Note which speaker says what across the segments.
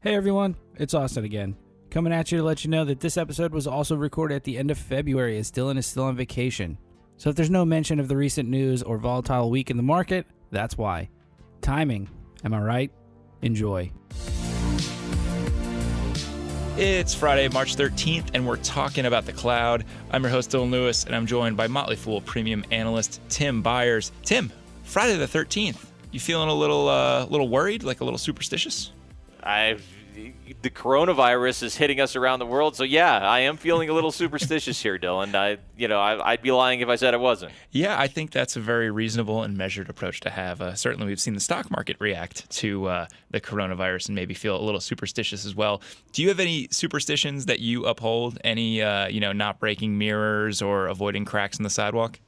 Speaker 1: Hey everyone, it's Austin again. Coming at you to let you know that this episode was also recorded at the end of February as Dylan is still on vacation. So if there's no mention of the recent news or volatile week in the market, that's why. Timing, am I right? Enjoy.
Speaker 2: It's Friday, March 13th, and we're talking about the cloud. I'm your host, Dylan Lewis, and I'm joined by Motley Fool Premium analyst Tim Beyers. Tim, Friday the 13th. You feeling a little worried, like a little superstitious?
Speaker 3: The coronavirus is hitting us around the world, so yeah, I am feeling a little superstitious here, Dylan. I'd be lying if I said I wasn't.
Speaker 2: Yeah, I think that's a very reasonable and measured approach to have. Certainly, we've seen the stock market react to the coronavirus and maybe feel a little superstitious as well. Do you have any superstitions that you uphold? Any, not breaking mirrors or avoiding cracks in the sidewalk?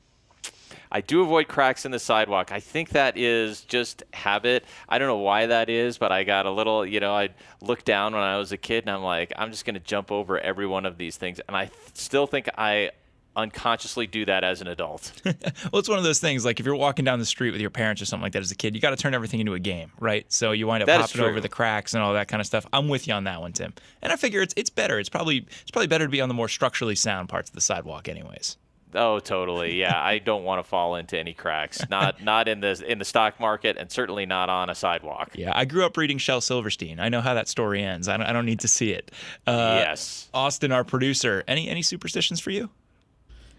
Speaker 3: I do avoid cracks in the sidewalk. I think that is just habit. I don't know why that is, but I got a little, I looked down when I was a kid, and I'm like, I'm just going to jump over every one of these things. And I still think I unconsciously do that as an adult.
Speaker 2: Well, it's one of those things, like if you're walking down the street with your parents or something like that as a kid, you got to turn everything into a game, right? So you wind up hopping over the cracks and all that kind of stuff. I'm with you on that one, Tim. And I figure it's better. It's probably better to be on the more structurally sound parts of the sidewalk anyways.
Speaker 3: Oh, totally. Yeah, I don't want to fall into any cracks. Not in the stock market, and certainly not on a sidewalk.
Speaker 2: Yeah, I grew up reading Shel Silverstein. I know how that story ends. I don't need to see it.
Speaker 3: Yes.
Speaker 2: Austin, our producer, any superstitions for you?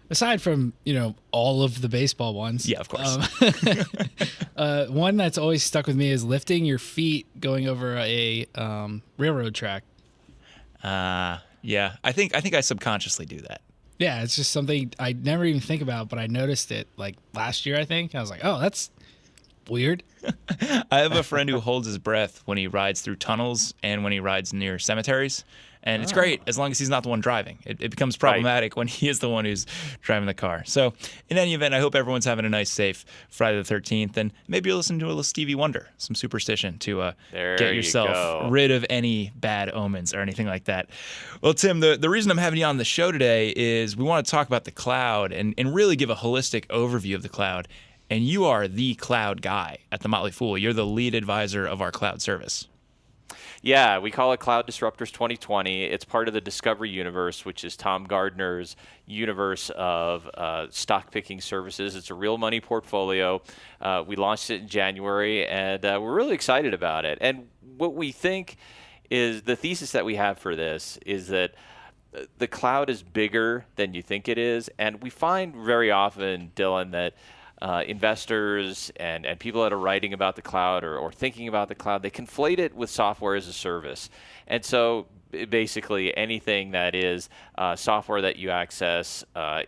Speaker 1: Aside from, all of the baseball ones.
Speaker 2: Yeah, of course.
Speaker 1: One that's always stuck with me is lifting your feet going over a railroad track.
Speaker 2: Yeah, I think I subconsciously do that.
Speaker 1: Yeah, it's just something I never even think about, but I noticed it like last year, I think. I was like, oh, that's weird.
Speaker 2: I have a friend who holds his breath when he rides through tunnels and when he rides near cemeteries. And it's great as long as he's not the one driving. It becomes problematic when he is the one who's driving the car. So in any event, I hope everyone's having a nice, safe Friday the 13th. And maybe you'll listen to a little Stevie Wonder, some superstition to get yourself rid of any bad omens or anything like that. Well, Tim, the reason I'm having you on the show today is we want to talk about the cloud and really give a holistic overview of the cloud. And you are the cloud guy at the Motley Fool. You're the lead advisor of our cloud service.
Speaker 3: Yeah, we call it Cloud Disruptors 2020. It's part of the Discovery universe, which is Tom Gardner's universe of stock picking services. It's a real money portfolio. We launched it in January, and we're really excited about it. And what we think is the thesis that we have for this is that the cloud is bigger than you think it is. And we find very often, Dylan, that investors and people that are writing about the cloud or thinking about the cloud, they conflate it with software as a service. And so basically anything that is software that you access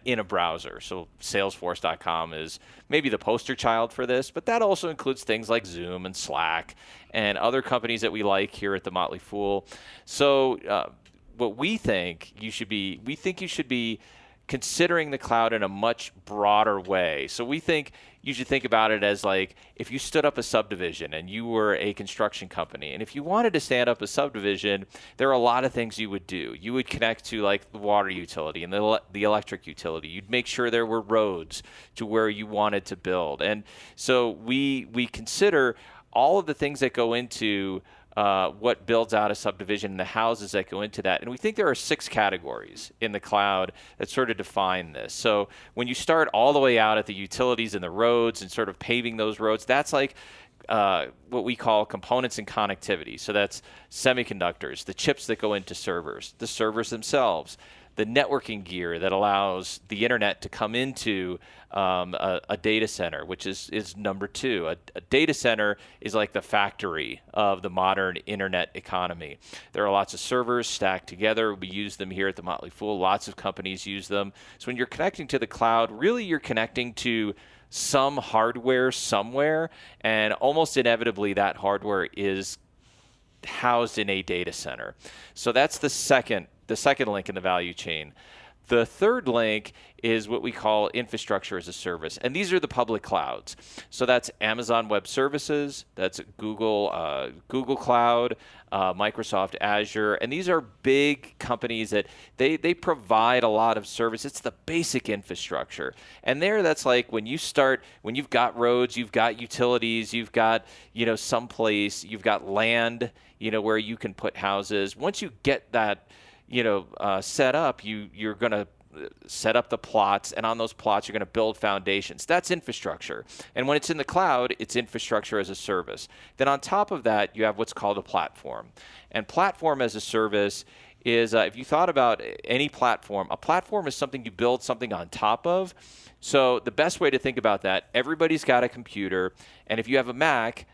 Speaker 3: in a browser. So Salesforce.com is maybe the poster child for this, but that also includes things like Zoom and Slack and other companies that we like here at the Motley Fool. So what we think you should be considering the cloud in a much broader way. So we think you should think about it as like if you stood up a subdivision and you were a construction company, and if you wanted to stand up a subdivision, there are a lot of things you would do. You would connect to like the water utility and the electric utility. You'd make sure there were roads to where you wanted to build. And so we consider all of the things that go into what builds out a subdivision and the houses that go into that. And we think there are 6 categories in the cloud that sort of define this. So when you start all the way out at the utilities and the roads and sort of paving those roads, that's like what we call components and connectivity. So that's semiconductors, the chips that go into servers, the servers themselves, the networking gear that allows the internet to come into a data center, which is number 2. A data center is like the factory of the modern internet economy. There are lots of servers stacked together. We use them here at the Motley Fool. Lots of companies use them. So when you're connecting to the cloud, really you're connecting to some hardware somewhere, and almost inevitably that hardware is housed in a data center. So that's the second link in the value chain. The third link is what we call infrastructure as a service. And these are the public clouds. So that's Amazon Web Services, that's Google Cloud, Microsoft Azure. And these are big companies that they provide a lot of service. It's the basic infrastructure. And that's like when you've got roads, you've got utilities, you've got, someplace, you've got land, where you can put houses. Once you get that, set up, you're going to set up the plots, and on those plots, you're going to build foundations. That's infrastructure. And when it's in the cloud, it's infrastructure as a service. Then on top of that, you have what's called a platform. And platform as a service is, if you thought about any platform, a platform is something you build something on top of. So the best way to think about that, everybody's got a computer, and if you have a Mac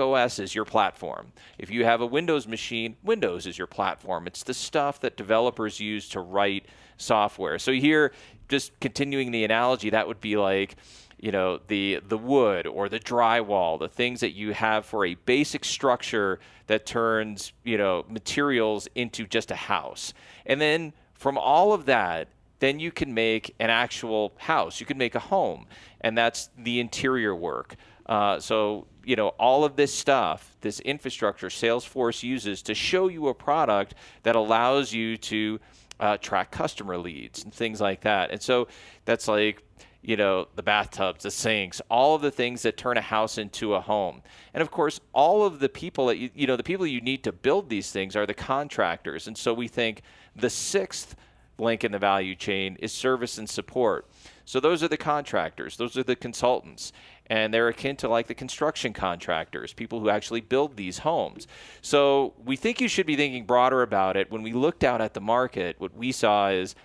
Speaker 3: OS is your platform. If you have a Windows machine, Windows is your platform. It's the stuff that developers use to write software. So here, just continuing the analogy, that would be like, the wood or the drywall, the things that you have for a basic structure that turns, materials into just a house. And then from all of that, then you can make an actual house. You can make a home, and that's the interior work. So all of this stuff, this infrastructure Salesforce uses to show you a product that allows you to track customer leads and things like that. And so that's like, the bathtubs, the sinks, all of the things that turn a house into a home. And of course, all of the people that the people you need to build these things are the contractors. And so we think the sixth link in the value chain is service and support. So those are the contractors, those are the consultants, and they're akin to like the construction contractors, people who actually build these homes. So we think you should be thinking broader about it. When we looked out at the market, what we saw is,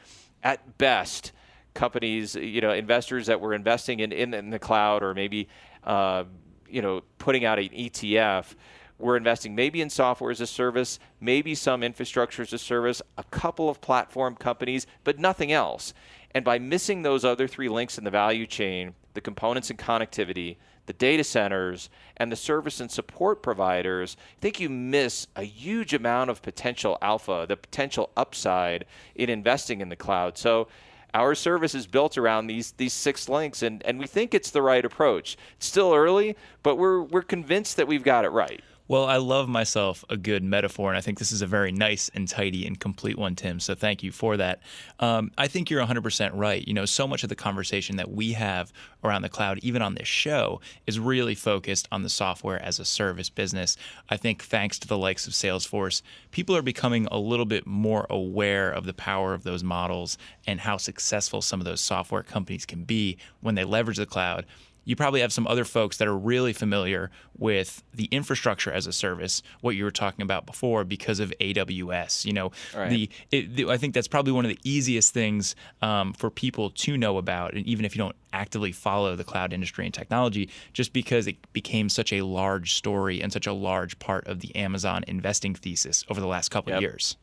Speaker 3: at best, companies, investors that were investing in the cloud, or maybe, putting out an ETF, we're investing maybe in software as a service, maybe some infrastructure as a service, a couple of platform companies, but nothing else. And by missing those other three links in the value chain, the components and connectivity, the data centers, and the service and support providers, I think you miss a huge amount of potential alpha, the potential upside in investing in the cloud. So our service is built around these six links, and we think it's the right approach. It's still early, but we're convinced that we've got it right.
Speaker 2: Well, I love myself a good metaphor, and I think this is a very nice and tidy and complete one, Tim, so thank you for that. I think you're 100% right. So much of the conversation that we have around the cloud, even on this show, is really focused on the software as a service business. I think thanks to the likes of Salesforce, people are becoming a little bit more aware of the power of those models and how successful some of those software companies can be when they leverage the cloud. You probably have some other folks that are really familiar with the infrastructure as a service, what you were talking about before, because of AWS.
Speaker 3: Right.
Speaker 2: I think that's probably one of the easiest things for people to know about, and even if you don't actively follow the cloud industry and technology, just because it became such a large story and such a large part of the Amazon investing thesis over the last couple of years.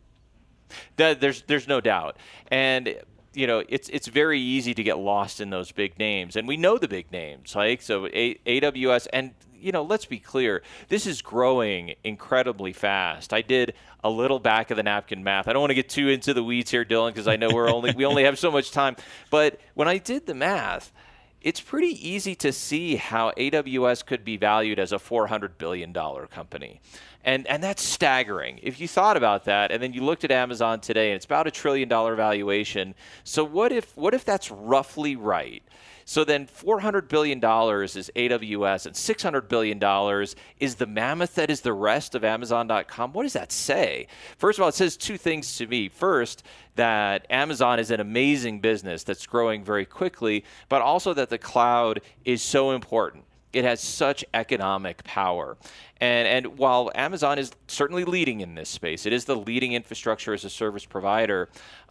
Speaker 3: There's no doubt. And it's very easy to get lost in those big names, and we know the big names, like so AWS, and let's be clear, this is growing incredibly fast. I did a little back of the napkin math. I don't want to get too into the weeds here, Dylan, because I know we only have so much time. But when I did the math, it's pretty easy to see how AWS could be valued as a $400 billion company. And that's staggering. If you thought about that, and then you looked at Amazon today, and it's about $1 trillion valuation. So what if that's roughly right? So then $400 billion is AWS, and $600 billion is the mammoth that is the rest of Amazon.com. What does that say? First of all, it says two things to me. First, that Amazon is an amazing business that's growing very quickly, but also that the cloud is so important. It has such economic power. And while Amazon is certainly leading in this space, it is the leading infrastructure as a service provider,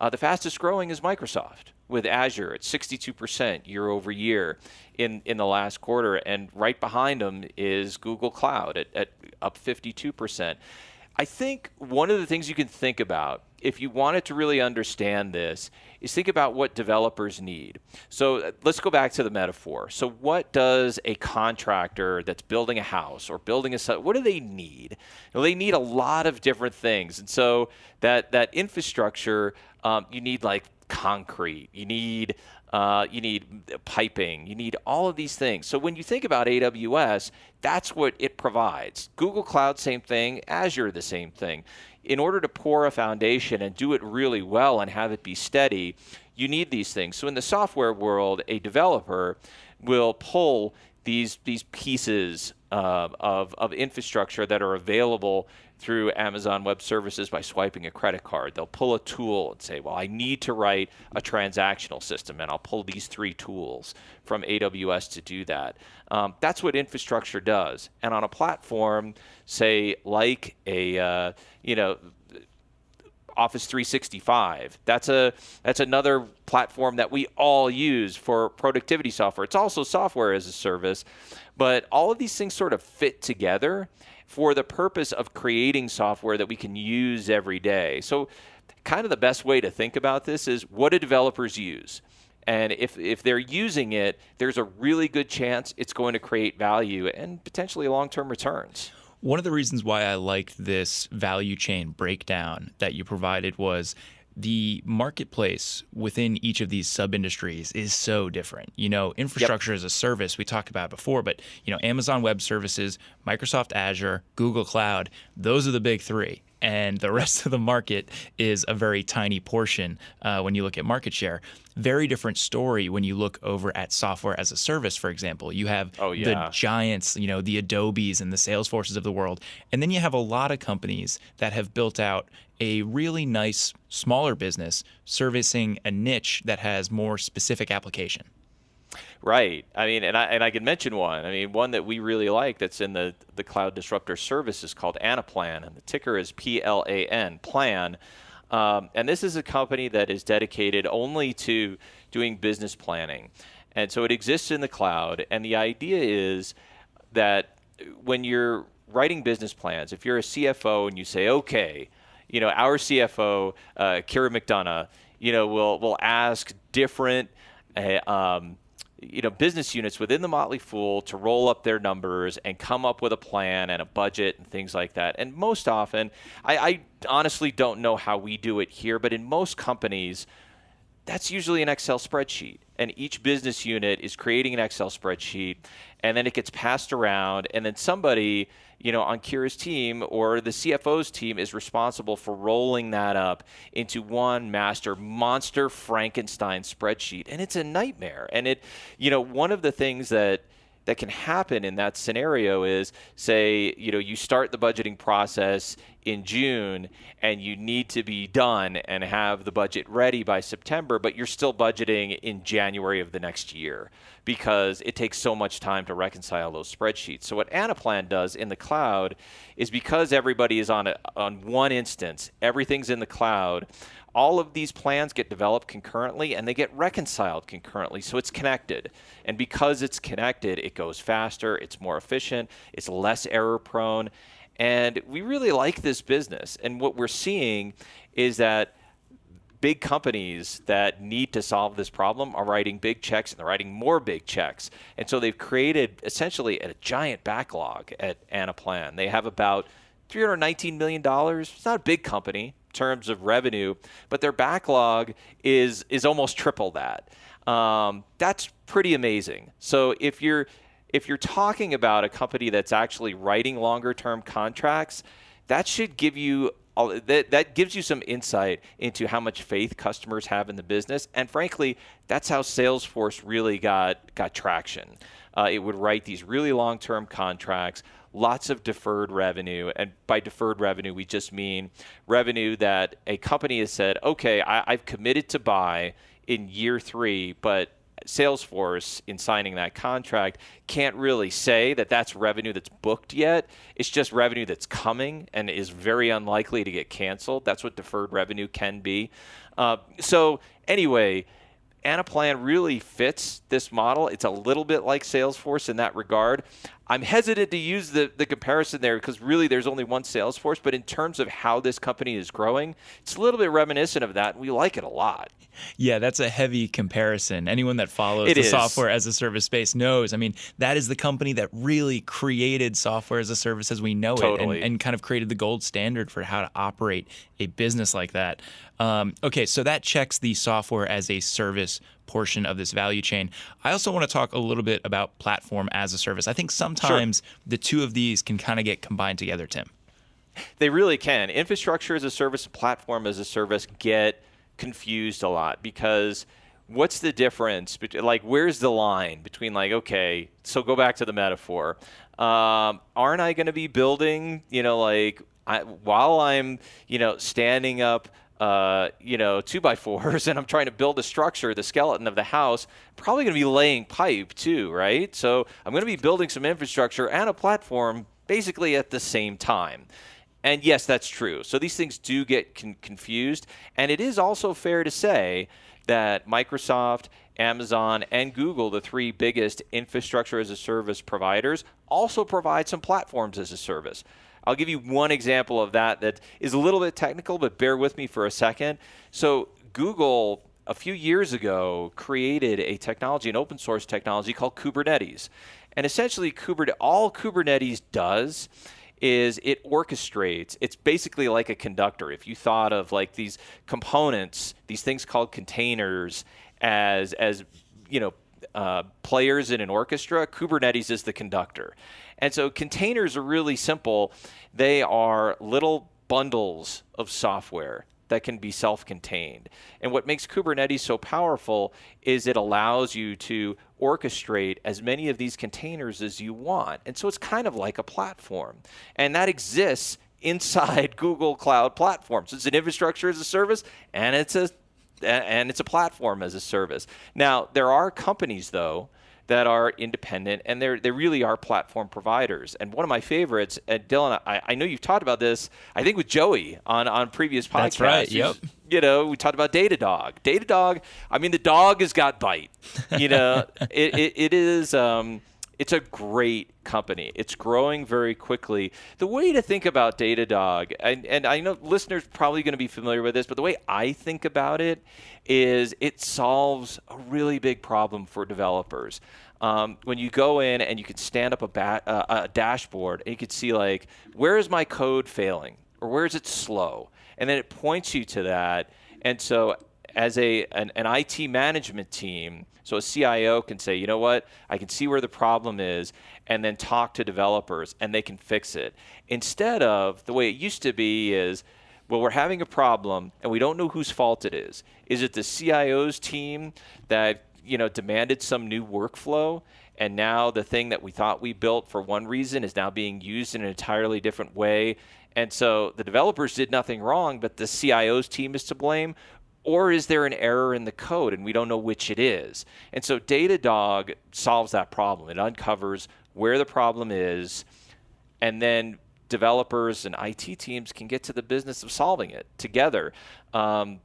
Speaker 3: the fastest growing is Microsoft with Azure at 62% year over year in the last quarter. And right behind them is Google Cloud at up 52%. I think one of the things you can think about if you wanted to really understand this is think about what developers need. So let's go back to the metaphor. So what does a contractor that's building a house or building what do they need? Well, they need a lot of different things. And so that infrastructure, you need like concrete, you need piping, you need all of these things. So when you think about AWS, that's what it provides. Google Cloud, same thing. Azure, the same thing. In order to pour a foundation and do it really well and have it be steady, you need these things. So in the software world, a developer will pull these pieces of infrastructure that are available through Amazon Web Services by swiping a credit card. They'll pull a tool and say, well, I need to write a transactional system, and I'll pull these 3 tools from AWS to do that. That's what infrastructure does. And on a platform, say, like a Office 365. That's another platform that we all use for productivity software. It's also software as a service, but all of these things sort of fit together for the purpose of creating software that we can use every day. So kind of the best way to think about this is, what do developers use? And if they're using it, there's a really good chance it's going to create value and potentially long-term returns.
Speaker 2: One of the reasons why I liked this value chain breakdown that you provided was the marketplace within each of these sub-industries is so different. Infrastructure as a service, we talked about before, but Amazon Web Services, Microsoft Azure, Google Cloud, those are the big 3. And the rest of the market is a very tiny portion when you look at market share. Very different story when you look over at software as a service, for example. You have the giants, the Adobes and the Salesforces of the world. And then you have a lot of companies that have built out a really nice, smaller business servicing a niche that has more specific application.
Speaker 3: Right. I mean, and I can mention one. I mean, one that we really like that's in the Cloud Disruptor service is called Anaplan, and the ticker is PLAN, Plan. And this is a company that is dedicated only to doing business planning. And so it exists in the cloud, and the idea is that when you're writing business plans, if you're a CFO and you say, okay, our CFO, Kira McDonough, will ask different business units within the Motley Fool to roll up their numbers and come up with a plan and a budget and things like that. And most often, I honestly don't know how we do it here, but in most companies, that's usually an Excel spreadsheet. And each business unit is creating an Excel spreadsheet, and then it gets passed around, and then somebody on Kira's team or the CFO's team is responsible for rolling that up into one monster Frankenstein spreadsheet. And it's a nightmare. And one of the things that can happen in that scenario is, say, you start the budgeting process in June and you need to be done and have the budget ready by September, but you're still budgeting in January of the next year because it takes so much time to reconcile those spreadsheets. So what Anaplan does in the cloud is, because everybody is on one instance, everything's in the cloud, all of these plans get developed concurrently and they get reconciled concurrently, so it's connected. And because it's connected, it goes faster, it's more efficient, it's less error prone. And we really like this business. And what we're seeing is that big companies that need to solve this problem are writing big checks, and they're writing more big checks. And so they've created essentially a giant backlog at Anaplan. They have about $319 million. It's not a big company in terms of revenue, but their backlog is almost triple that. That's pretty amazing. So if you're talking about a company that's actually writing longer term contracts, that should give you that gives you some insight into how much faith customers have in the business. And frankly, that's how Salesforce really got traction. It would write these really long-term contracts, lots of deferred revenue. And by deferred revenue, we just mean revenue that a company has said, okay, I've committed to buy in year 3, but Salesforce, in signing that contract, can't really say that that's revenue that's booked yet. It's just revenue that's coming and is very unlikely to get canceled. That's what deferred revenue can be. So anyway, Anaplan really fits this model. It's a little bit like Salesforce in that regard. I'm hesitant to use the comparison there because really there's only one sales force, but in terms of how this company is growing, it's a little bit reminiscent of that, and we like it a lot.
Speaker 2: Yeah, that's a heavy comparison. Anyone that follows the software as a service space knows. I mean, that is the company that really created software as a service as we know it, and kind of created the gold standard for how to operate a business like that. Okay, so that checks the software as a service portion of this value chain. I also want to talk a little bit about platform as a service. I think sometimes the two of these can kind of get combined together, Tim.
Speaker 3: They really can. Infrastructure as a service, platform as a service get confused a lot because what's the difference? Like, where's the line between, like, okay, so go back to the metaphor. Aren't I going to be building, while I'm, standing up 2x4s and I'm trying to build a structure, the skeleton of the house, probably going to be laying pipe too, right? So I'm going to be building some infrastructure and a platform basically at the same time. And yes, that's true. So these things do get confused. And it is also fair to say that Microsoft, Amazon, and Google, the three biggest infrastructure as a service providers, also provide some platforms as a service. I'll give you one example of that is a little bit technical, but bear with me for a second. So Google, a few years ago, created a technology, an open source technology called Kubernetes. And essentially, all Kubernetes does is it orchestrates. It's basically like a conductor. If you thought of like these components, these things called containers, as players in an orchestra, Kubernetes is the conductor. And so containers are really simple. They are little bundles of software that can be self-contained. And what makes Kubernetes so powerful is it allows you to orchestrate as many of these containers as you want. And so it's kind of like a platform. And that exists inside Google Cloud Platforms. It's an infrastructure as a service, and it's a platform as a service. Now, there are companies, though, that are independent, and they really are platform providers. And one of my favorites, Dylan, I know you've talked about this, I think with Joey on previous podcasts.
Speaker 2: That's right, yep.
Speaker 3: We talked about Datadog. Datadog, I mean, the dog has got bite. It is... It's a great company. It's growing very quickly. The way to think about Datadog, and I know listeners are probably going to be familiar with this, but the way I think about it is it solves a really big problem for developers. When you go in and you can stand up a dashboard and you can see, like, where is my code failing or where is it slow? And then it points you to that. And so as an IT management team, so a CIO can say, you know what, I can see where the problem is, and then talk to developers, and they can fix it. Instead of the way it used to be is, well, we're having a problem, and we don't know whose fault it is. Is it the CIO's team that demanded some new workflow, and now the thing that we thought we built for one reason is now being used in an entirely different way? And so the developers did nothing wrong, but the CIO's team is to blame? Or is there an error in the code and we don't know which it is? And so Datadog solves that problem. It uncovers where the problem is, and then developers and IT teams can get to the business of solving it together. And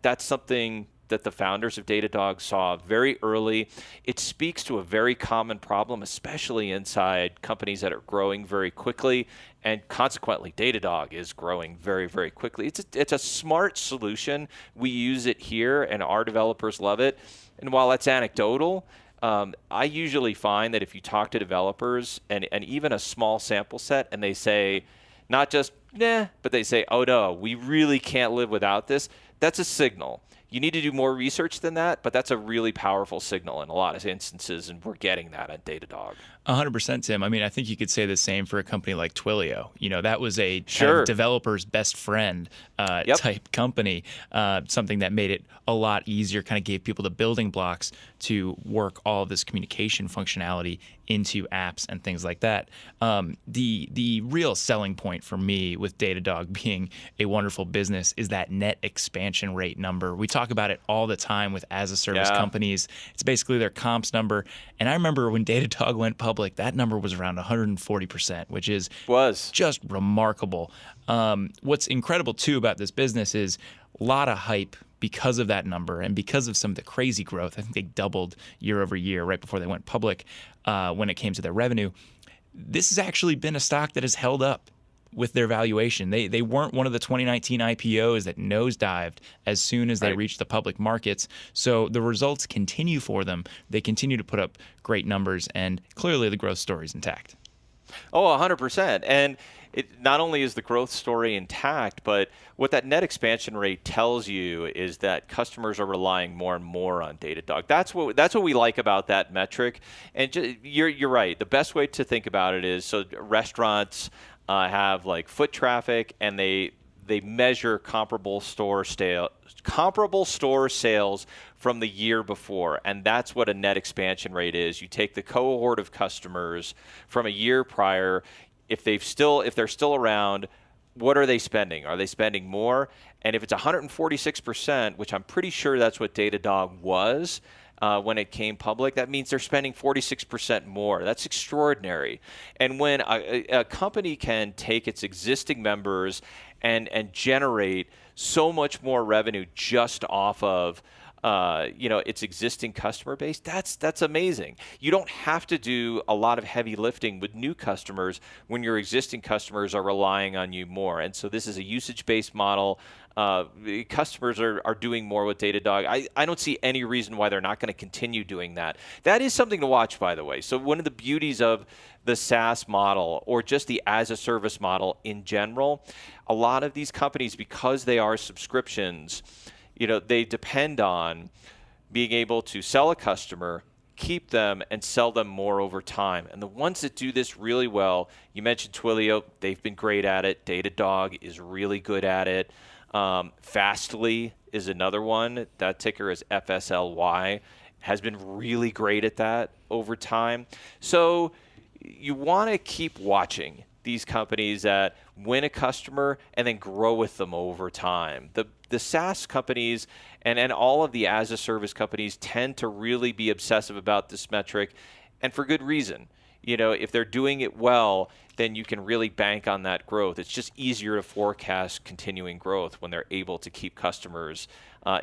Speaker 3: that's something that the founders of Datadog saw very early. It speaks to a very common problem, especially inside companies that are growing very quickly, and consequently, Datadog is growing very, very quickly. It's a smart solution. We use it here, and our developers love it. And while that's anecdotal, I usually find that if you talk to developers and even a small sample set, and they say, not just, nah, but they say, oh no, we really can't live without this, that's a signal. You need to do more research than that, but that's a really powerful signal in a lot of instances, and we're getting that at Datadog.
Speaker 2: 100%, Tim. I mean, I think you could say the same for a company like Twilio. That was a kind of developer's best friend type company, something that made it a lot easier, kind of gave people the building blocks to work all of this communication functionality into apps and things like that. The real selling point for me with Datadog being a wonderful business is that net expansion rate number. We talk about it all the time with as-a-service companies. It's basically their comps number. And I remember when Datadog went public, that number was around 140%, which is just remarkable. What's incredible, too, about this business is a lot of hype because of that number and because of some of the crazy growth. I think they doubled year over year right before they went public when it came to their revenue. this has actually been a stock that has held up with their valuation. They weren't one of the 2019 IPOs that nosedived as soon as they reached the public markets. So the results continue for them. They continue to put up great numbers, and clearly the growth story is intact.
Speaker 3: Oh, 100%. And it not only is the growth story intact, but what that net expansion rate tells you is that customers are relying more and more on Datadog. That's what we like about that metric. And you're right. The best way to think about it is, so restaurants have like foot traffic, and they measure comparable store sales from the year before, and that's what a net expansion rate is. You take the cohort of customers from a year prior. If they're still around, what are they spending? Are they spending more? And if it's 146%, which I'm pretty sure that's what Datadog was when it came public, that means they're spending 46% more. That's extraordinary. And when a company can take its existing members and generate so much more revenue just off of its existing customer base, that's amazing. You don't have to do a lot of heavy lifting with new customers when your existing customers are relying on you more. And so this is a usage-based model. Customers are doing more with Datadog. I don't see any reason why they're not going to continue doing that. That is something to watch, by the way. So one of the beauties of the SaaS model, or just the as-a-service model in general, a lot of these companies, because they are subscriptions, they depend on being able to sell a customer, keep them, and sell them more over time. And the ones that do this really well, you mentioned Twilio, they've been great at it. Datadog is really good at it. Fastly is another one. That ticker is FSLY. Has been really great at that over time. So you want to keep watching these companies that win a customer and then grow with them over time. The SaaS companies and all of the as-a-service companies tend to really be obsessive about this metric, and for good reason. If they're doing it well, then you can really bank on that growth. It's just easier to forecast continuing growth when they're able to keep customers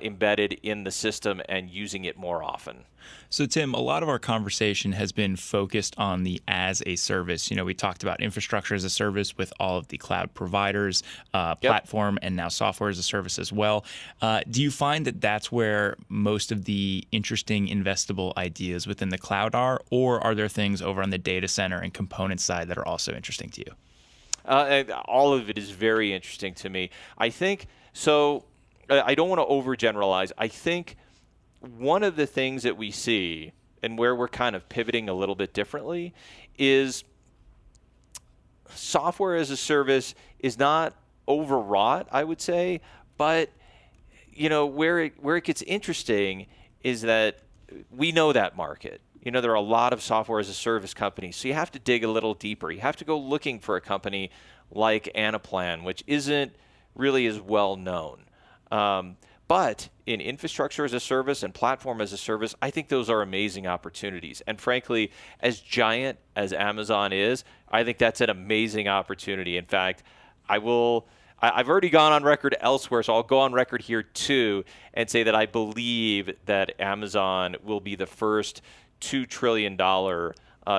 Speaker 3: embedded in the system and using it more often.
Speaker 2: So, Tim, a lot of our conversation has been focused on the as a service. We talked about infrastructure as a service with all of the cloud providers, platform, and now software as a service as well. Do you find that that's where most of the interesting investable ideas within the cloud are, or are there things over on the data center and component side that are also interesting to you?
Speaker 3: All of it is very interesting to me. I think so. I don't want to overgeneralize. I think one of the things that we see, and where we're kind of pivoting a little bit differently, is software as a service is not overwrought, I would say, but where it gets interesting is that we know that market. There are a lot of software as a service companies, so you have to dig a little deeper. You have to go looking for a company like Anaplan, which isn't really as well known. But in infrastructure as a service and platform as a service, I think those are amazing opportunities. And frankly, as giant as Amazon is, I think that's an amazing opportunity. In fact, I've already gone on record elsewhere, so I'll go on record here too and say that I believe that Amazon will be the first $2 trillion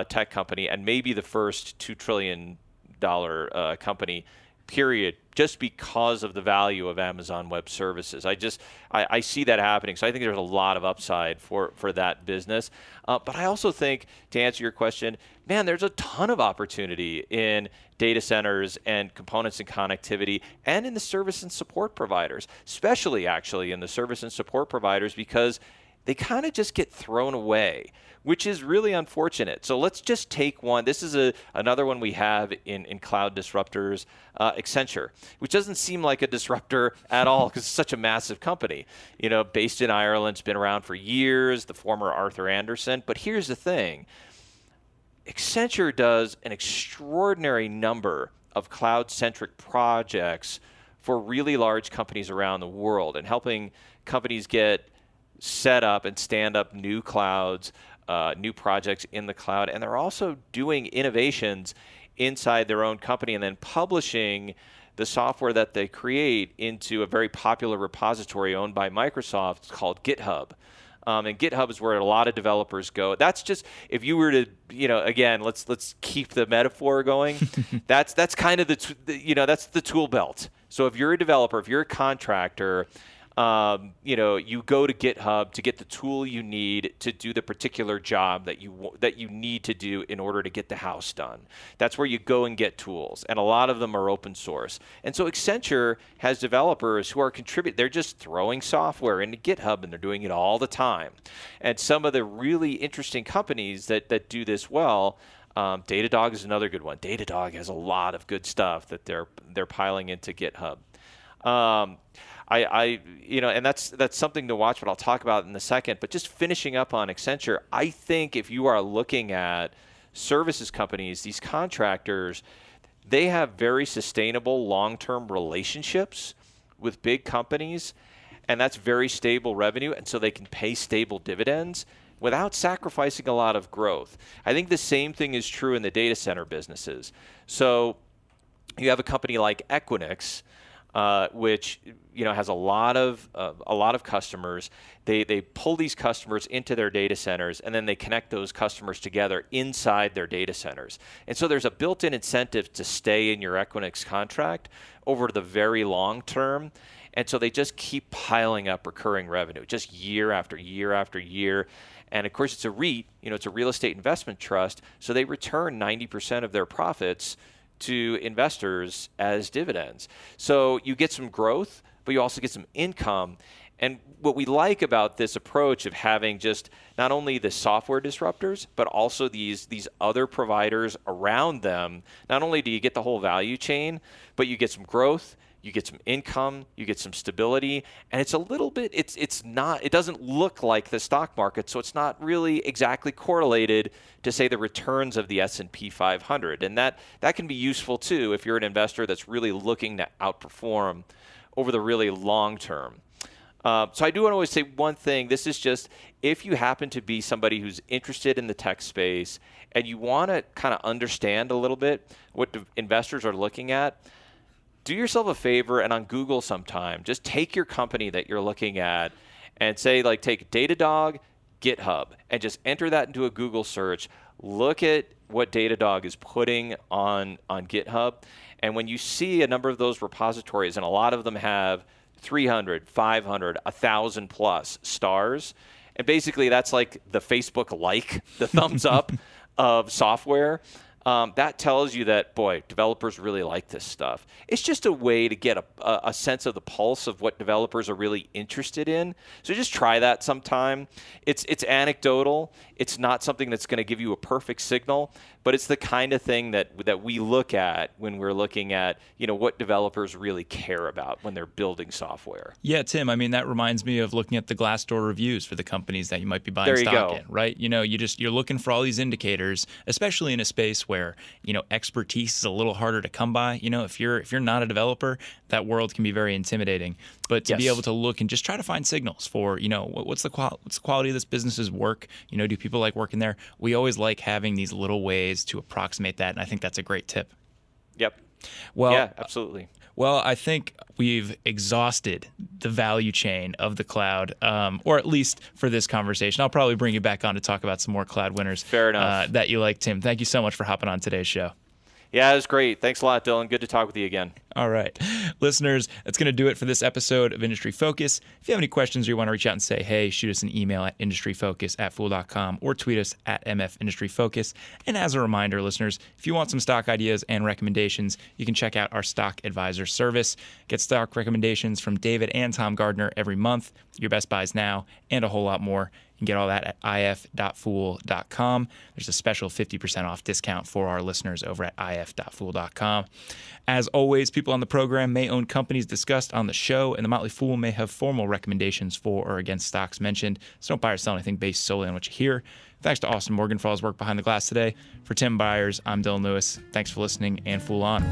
Speaker 3: tech company, and maybe the first $2 trillion company, period, just because of the value of Amazon Web Services. I see that happening. So I think there's a lot of upside for that business. But I also think, to answer your question, man, there's a ton of opportunity in data centers and components and connectivity, and in the service and support providers, especially actually in the service and support providers, because they kind of just get thrown away, which is really unfortunate. So let's just take one. This is another one we have in cloud disruptors, Accenture, which doesn't seem like a disruptor at all because it's such a massive company. Based in Ireland, it's been around for years, the former Arthur Andersen. But here's the thing. Accenture does an extraordinary number of cloud-centric projects for really large companies around the world, and helping companies get set up and stand up new clouds, new projects in the cloud. And they're also doing innovations inside their own company and then publishing the software that they create into a very popular repository owned by Microsoft called GitHub. And GitHub is where a lot of developers go. That's just, if you were to, again, let's keep the metaphor going. That's kind of that's the tool belt. So if you're a developer, if you're a contractor, you go to GitHub to get the tool you need to do the particular job that you need to do in order to get the house done. That's where you go and get tools, and a lot of them are open source. And so Accenture has developers who are contributing. They're just throwing software into GitHub, and they're doing it all the time. And some of the really interesting companies that do this well. Datadog is another good one. Datadog has a lot of good stuff that they're piling into GitHub. And that's something to watch, but I'll talk about it in a second. But just finishing up on Accenture, I think if you are looking at services companies, these contractors, they have very sustainable long-term relationships with big companies, and that's very stable revenue, and so they can pay stable dividends without sacrificing a lot of growth. I think the same thing is true in the data center businesses. So you have a company like Equinix, which has a lot of customers. They pull these customers into their data centers, and then they connect those customers together inside their data centers. And so there's a built-in incentive to stay in your Equinix contract over the very long term. And so they just keep piling up recurring revenue, just year after year after year. And of course, it's a REIT, it's a real estate investment trust, so they return 90% of their profits to investors as dividends. So you get some growth, but you also get some income. And what we like about this approach of having just not only the software disruptors, but also these other providers around them, not only do you get the whole value chain, but you get some growth, you get some income, you get some stability, and it's a little bit, it doesn't look like the stock market, so it's not really exactly correlated to, say, the returns of the S&P 500. And that can be useful too if you're an investor that's really looking to outperform over the really long term. So I do want to always say one thing. This is just, if you happen to be somebody who's interested in the tech space and you want to kind of understand a little bit what the investors are looking at, do yourself a favor and on Google sometime, just take your company that you're looking at and say, take Datadog, GitHub, and just enter that into a Google search. Look at what Datadog is putting on GitHub. And when you see a number of those repositories, and a lot of them have 300, 500, 1,000 plus stars, and basically that's like the Facebook the thumbs up of software. That tells you that, boy, developers really like this stuff. It's just a way to get a sense of the pulse of what developers are really interested in. So just try that sometime. It's anecdotal. It's not something that's going to give you a perfect signal, but it's the kind of thing that we look at when we're looking at what developers really care about when they're building software.
Speaker 2: Yeah, Tim, that reminds me of looking at the Glassdoor reviews for the companies that you might be buying stock in, right? You're looking for all these indicators, especially in a space where expertise is a little harder to come by. If you're not a developer, that world can be very intimidating. But to be able to look and just try to find signals for what's the quality of this business's work? Do people like working there? We always like having these little ways to approximate that, and I think that's a great tip.
Speaker 3: Yep.
Speaker 2: Well,
Speaker 3: yeah, absolutely.
Speaker 2: Well, I think we've exhausted the value chain of the cloud, or at least for this conversation. I'll probably bring you back on to talk about some more cloud winners.
Speaker 3: Fair enough.
Speaker 2: That you like, Tim. Thank you so much for hopping on today's show.
Speaker 3: Yeah, it was great. Thanks a lot, Dylan. Good to talk with you again.
Speaker 2: All right. Listeners, that's going to do it for this episode of Industry Focus. If you have any questions or you want to reach out and say, hey, shoot us an email at industryfocus@fool.com or tweet us at MFIndustryFocus. And as a reminder, listeners, if you want some stock ideas and recommendations, you can check out our Stock Advisor service. Get stock recommendations from David and Tom Gardner every month, your best buys now, and a whole lot more. You can get all that at if.fool.com. There's a special 50% off discount for our listeners over at if.fool.com. As always, people on the program may own companies discussed on the show, and the Motley Fool may have formal recommendations for or against stocks mentioned. So don't buy or sell anything based solely on what you hear. Thanks to Austin Morgan for all his work behind the glass today. For Tim Beyers, I'm Dylan Lewis. Thanks for listening, and Fool on.